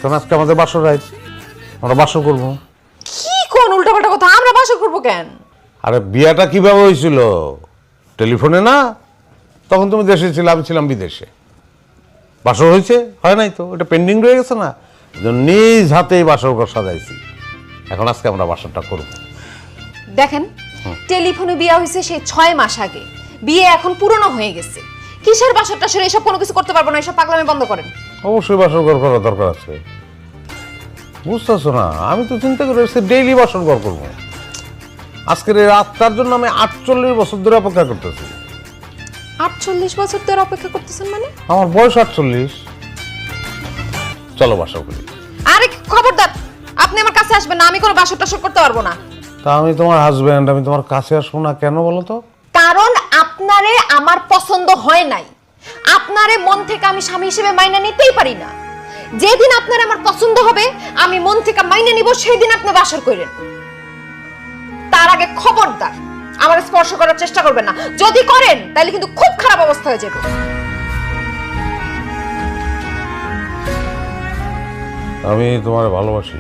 কারণ আজকে আমাদের বাসর রাইত, আমরা বাসর করবো। কি কোন উল্টাপাল্টা কথা? আমরা বাসর করবো কেন? আরে বিয়াটা কিভাবে হয়েছিল? টেলিফোনে না, তখন তুমি দেশে ছিলে, আমি ছিলাম বিদেশে। বাসর হয়েছে? হয় নাই তো, এটা পেন্ডিং রয়ে গেছে না, নিজ হাতেই বাসর ঘর সাজাইছি। এখন আজকে আমরা বাসরটা করব। দেখেন, টেলিফোনে বিয়ে হয়েছে সেই 6 মাস আগে, বিয়ে এখন পুরনো হয়ে গেছে। কিসের বাসরটা সেরে এসব কোনো কিছু করতে পারবো না, এসব পাগলামি বন্ধ করেন। অবশ্যই বাসর ঘর করার দরকার আছে, বুঝতেছো না? আমি তো চিন্তা করে এসেছি ডেইলি বাসর ঘর করবো। আজকের এই রাতটার জন্য আমি 48 বছর ধরে অপেক্ষা করতেছি। 48 বছর ধরে অপেক্ষা করতেছেন মানে? আমার বয়স 48। চলো বাসর করি। আরে খবরদার, আপনি আমার কাছে আসবেন না, আমি কোনো বাসর টাসর করতে পারবো না। তা আমি তোমার হাজবেন্ড, আমি তোমার কাছে আসবো না কেন বলো তো? কারণ আপনারে আমার পছন্দ হয় নাই। আপনারে মন থেকে আমি স্বামী হিসেবে মাইনা নিতেই পারি না। যেদিন আপনার আমার পছন্দ হবে, আমি মন থেকে মাইনা নিব, সেই দিন আপনি বাসর করেন। তার আগে খবরদার আমার স্পর্শ করার চেষ্টা করবেন না। যদি করেন তাহলে কিন্তু খুব খারাপ অবস্থা হয়ে যাবে। আমি তোমার ভালোবাসি।